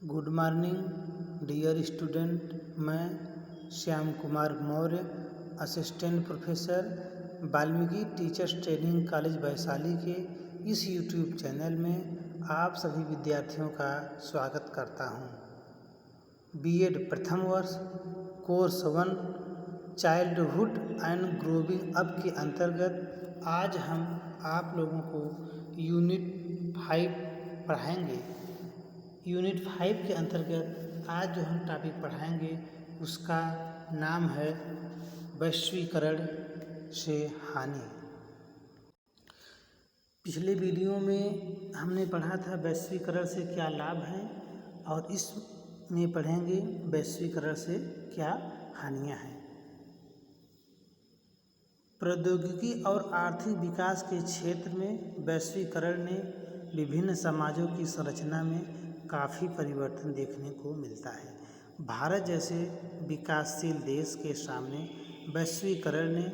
Good morning dear student. मैं Shyam Kumar Maurya, assistant professor Valmiki teachers training college Vaishali के इस यूट्यूब चैनल में आप सभी विद्यार्थियों का स्वागत करता हूं। बीएड प्रथम वर्ष course 1 childhood and growing up के अंतर्गत आज हम आप लोगों को यूनिट 5 पढ़ाएंगे। यूनिट 5 के अंतर्गत आज जो हम टॉपिक पढ़ाएंगे उसका नाम है वैश्वीकरण से हानि। पिछले वीडियो में हमने पढ़ा था वैश्वीकरण से क्या लाभ है और इसमें पढ़ेंगे वैश्वीकरण से क्या हानियां हैं। प्रौद्योगिकी और आर्थिक विकास के क्षेत्र में वैश्वीकरण ने विभिन्न समाजों की संरचना में काफ़ी परिवर्तन देखने को मिलता है। भारत जैसे विकासशील देश के सामने वैश्वीकरण ने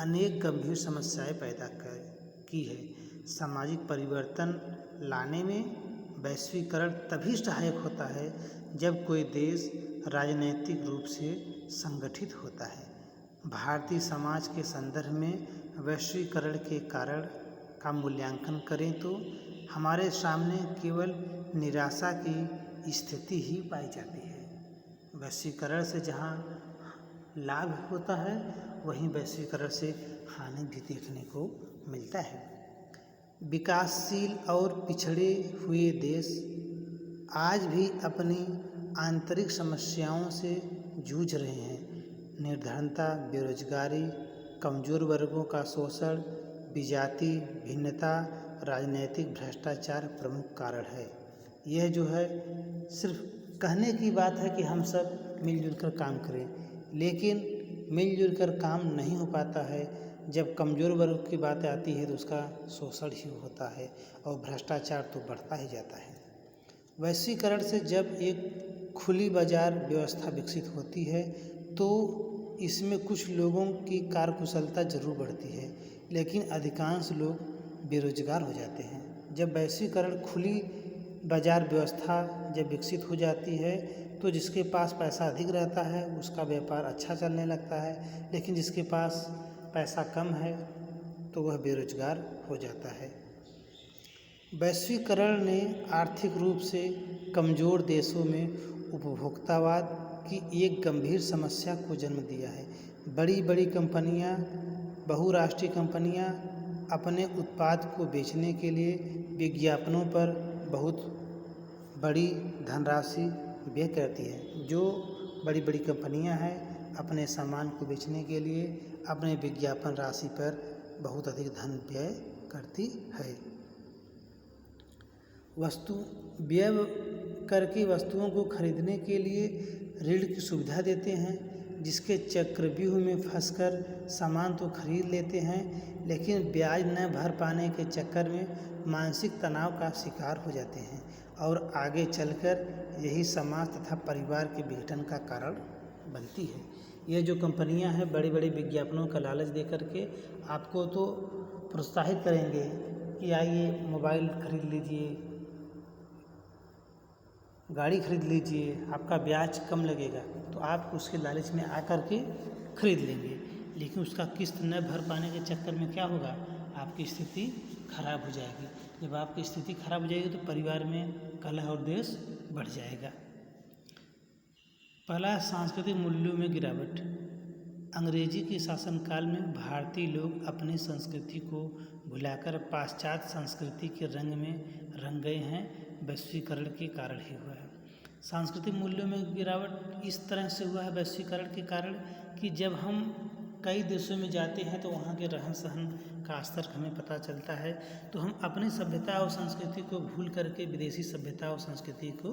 अनेक गंभीर समस्याएं पैदा की है। सामाजिक परिवर्तन लाने में वैश्वीकरण तभी सहायक होता है जब कोई देश राजनीतिक रूप से संगठित होता है। भारतीय समाज के संदर्भ में वैश्वीकरण के कारण का मूल्यांकन करें तो हमारे सामने केवल निराशा की स्थिति ही पाई जाती है। वैश्वीकरण से जहाँ लाभ होता है वहीं वैश्वीकरण से हानि भी देखने को मिलता है। विकासशील और पिछड़े हुए देश आज भी अपनी आंतरिक समस्याओं से जूझ रहे हैं। निर्धनता, बेरोजगारी, कमजोर वर्गों का शोषण, विजाति भिन्नता, राजनीतिक भ्रष्टाचार प्रमुख कारण है। यह जो है सिर्फ कहने की बात है कि हम सब मिलजुल कर काम करें, लेकिन मिलजुल कर काम नहीं हो पाता है। जब कमज़ोर वर्ग की बात आती है तो उसका शोषण ही होता है और भ्रष्टाचार तो बढ़ता ही जाता है। वैश्वीकरण से जब एक खुली बाजार व्यवस्था विकसित होती है तो इसमें कुछ लोगों की कार्यकुशलता जरूर बढ़ती है, लेकिन अधिकांश लोग बेरोजगार हो जाते हैं। जब वैश्वीकरण खुली बाजार व्यवस्था जब विकसित हो जाती है तो जिसके पास पैसा अधिक रहता है उसका व्यापार अच्छा चलने लगता है, लेकिन जिसके पास पैसा कम है तो वह बेरोजगार हो जाता है। वैश्वीकरण ने आर्थिक रूप से कमज़ोर देशों में उपभोक्तावाद की एक गंभीर समस्या को जन्म दिया है। बड़ी बड़ी कंपनियां, बहुराष्ट्रीय कंपनियां अपने उत्पाद को बेचने के लिए विज्ञापनों पर बहुत बड़ी धनराशि व्यय करती है। जो बड़ी बड़ी कंपनियां हैं अपने सामान को बेचने के लिए अपने विज्ञापन राशि पर बहुत अधिक धन व्यय करती है। वस्तु व्यय करके वस्तुओं को खरीदने के लिए ऋण की सुविधा देते हैं, जिसके चक्रव्यूह में फंसकर सामान तो खरीद लेते हैं, लेकिन ब्याज न भर पाने के चक्कर में मानसिक तनाव का शिकार हो जाते हैं और आगे चलकर यही समाज तथा परिवार के विघटन का कारण बनती है। ये जो कंपनियां हैं बड़े बड़े विज्ञापनों का लालच दे करके आपको तो प्रोत्साहित करेंगे कि आइए मोबाइल खरीद लीजिए, गाड़ी खरीद लीजिए, आपका ब्याज कम लगेगा, तो आप उसके लालच में आकर के खरीद लेंगे, लेकिन उसका किस्त न भर पाने के चक्कर में क्या होगा, आपकी स्थिति खराब हो जाएगी। जब आपकी स्थिति खराब हो जाएगी तो परिवार में कलह और द्वेष बढ़ जाएगा। पहला, सांस्कृतिक मूल्यों में गिरावट। अंग्रेजी के शासनकाल में भारतीय लोग अपनी संस्कृति को भुलाकर पाश्चात्य संस्कृति के रंग में रंग गए हैं। वैश्वीकरण के कारण ही हुआ है। सांस्कृतिक मूल्यों में गिरावट इस तरह से हुआ है वैश्वीकरण के कारण कि जब हम कई देशों में जाते हैं तो वहाँ के रहन सहन का स्तर हमें पता चलता है, तो हम अपनी सभ्यता और संस्कृति को भूल करके विदेशी सभ्यता और संस्कृति को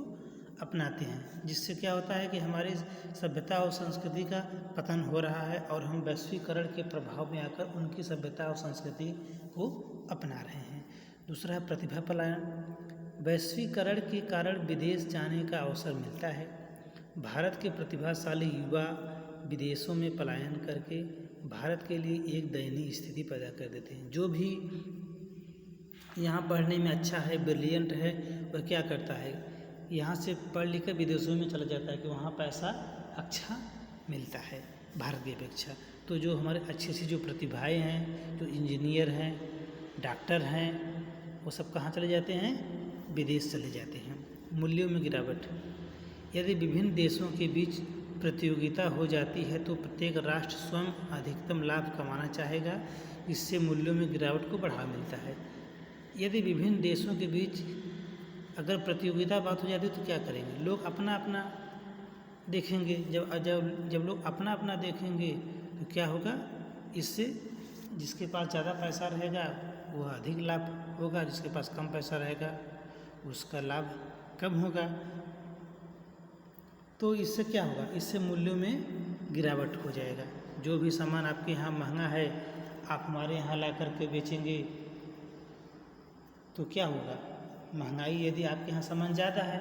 अपनाते हैं, जिससे क्या होता है कि हमारी सभ्यता और संस्कृति का पतन हो रहा है और हम वैश्वीकरण के प्रभाव में आकर उनकी सभ्यता और संस्कृति को अपना रहे हैं। दूसरा है प्रतिभा पलायन। वैश्वीकरण के कारण विदेश जाने का अवसर मिलता है। भारत के प्रतिभाशाली युवा विदेशों में पलायन करके भारत के लिए एक दयनीय स्थिति पैदा कर देते हैं। जो भी यहाँ पढ़ने में अच्छा है, ब्रिलियंट है, वह क्या करता है, यहाँ से पढ़ लिख कर विदेशों में चला जाता है कि वहाँ पैसा अच्छा मिलता है भारत की अपेक्षा। तो जो हमारे अच्छी सी जो प्रतिभाएँ हैं, जो इंजीनियर हैं, डॉक्टर हैं, वो सब कहाँ चले जाते हैं? विदेश चले जाते हैं। मूल्यों में गिरावट। यदि विभिन्न देशों के बीच प्रतियोगिता हो जाती है तो प्रत्येक राष्ट्र स्वयं अधिकतम लाभ कमाना चाहेगा, इससे मूल्यों में गिरावट को बढ़ावा मिलता है। यदि विभिन्न देशों के बीच अगर प्रतियोगिता बात हो जाती है तो क्या करेंगे? लोग अपना अपना देखेंगे। जब लोग अपना अपना देखेंगे तो क्या होगा? इससे जिसके पास ज़्यादा पैसा रहेगा वह अधिक लाभ होगा, जिसके पास कम पैसा रहेगा उसका लाभ कम होगा। तो इससे क्या होगा? इससे मूल्यों में गिरावट हो जाएगा। जो भी सामान आपके यहाँ महंगा है आप हमारे यहाँ ला कर के बेचेंगे तो क्या होगा? महंगाई, यदि आपके यहाँ सामान ज़्यादा है,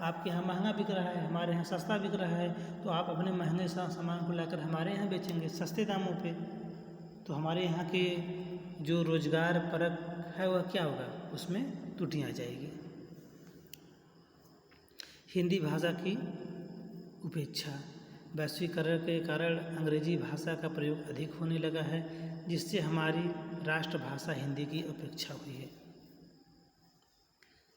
आपके यहाँ महंगा बिक रहा है, हमारे यहाँ सस्ता बिक रहा है, तो आप अपने महंगे सामान को लाकर हमारे यहाँ बेचेंगे सस्ते दामों पे। तो हमारे यहाँ के जो रोजगार परक है वह क्या होगा? उसमें त्रुटि आ जाएगी। हिंदी भाषा की उपेक्षा। वैश्वीकरण के कारण अंग्रेजी भाषा का प्रयोग अधिक होने लगा है, जिससे हमारी राष्ट्रभाषा हिंदी की उपेक्षा हुई है।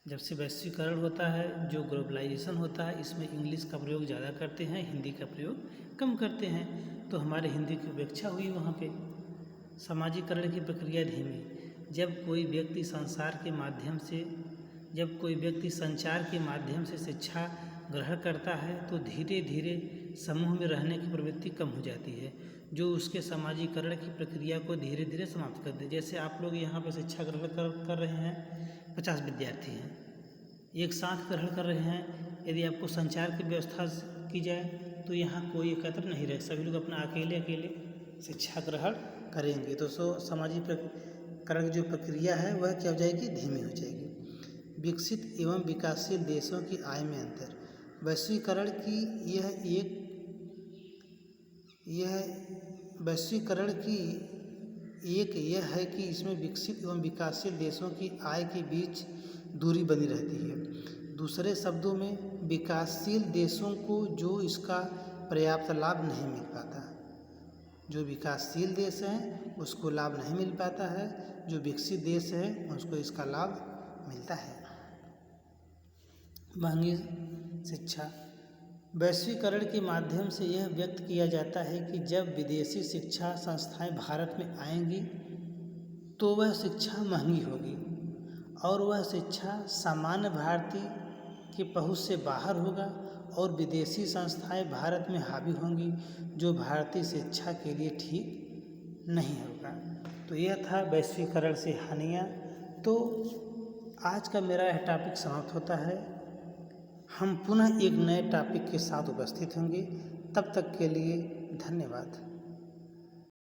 जब से वैश्वीकरण होता है, जो ग्लोबलाइजेशन होता है, इसमें इंग्लिश का प्रयोग ज़्यादा करते हैं, हिंदी का प्रयोग कम करते हैं, तो हमारे हिंदी की उपेक्षा हुई वहाँ पे। सामाजिकरण की प्रक्रिया धीमी। जब कोई व्यक्ति संचार के माध्यम से शिक्षा ग्रहण करता है तो धीरे धीरे समूह में रहने की प्रवृत्ति कम हो जाती है, जो उसके सामाजिकरण की प्रक्रिया को धीरे धीरे समाप्त कर दे। जैसे आप लोग यहाँ पे शिक्षा ग्रहण कर रहे हैं, 50 विद्यार्थी हैं, एक साथ ग्रहण कर रहे हैं। यदि आपको संचार की व्यवस्था की जाए तो यहाँ कोई एकत्र नहीं रहे, सभी लोग अपना अकेले शिक्षा ग्रहण करेंगे। तो सामाजिकरण की जो प्रक्रिया है वह क्या हो जाएगी? धीमी हो जाएगी। विकसित एवं विकासशील देशों की आय में अंतर। वैश्वीकरण की यह है कि इसमें विकसित एवं विकासशील देशों की आय के बीच दूरी बनी रहती है। दूसरे शब्दों में विकासशील देशों को जो इसका पर्याप्त लाभ नहीं मिल पाता। जो विकासशील देश हैं उसको लाभ नहीं मिल पाता है, जो विकसित देश है उसको इसका लाभ मिलता है। महंगी शिक्षा। वैश्वीकरण के माध्यम से यह व्यक्त किया जाता है कि जब विदेशी शिक्षा संस्थाएं भारत में आएंगी तो वह शिक्षा महंगी होगी और वह शिक्षा सामान्य भारतीय की पहुंच से बाहर होगा और विदेशी संस्थाएं भारत में हावी होंगी, जो भारतीय शिक्षा के लिए ठीक नहीं होगा। तो यह था वैश्वीकरण से हानियाँ। तो आज का मेरा यह टॉपिक समाप्त होता है। हम पुनः एक नए टॉपिक के साथ उपस्थित होंगे। तब तक के लिए धन्यवाद।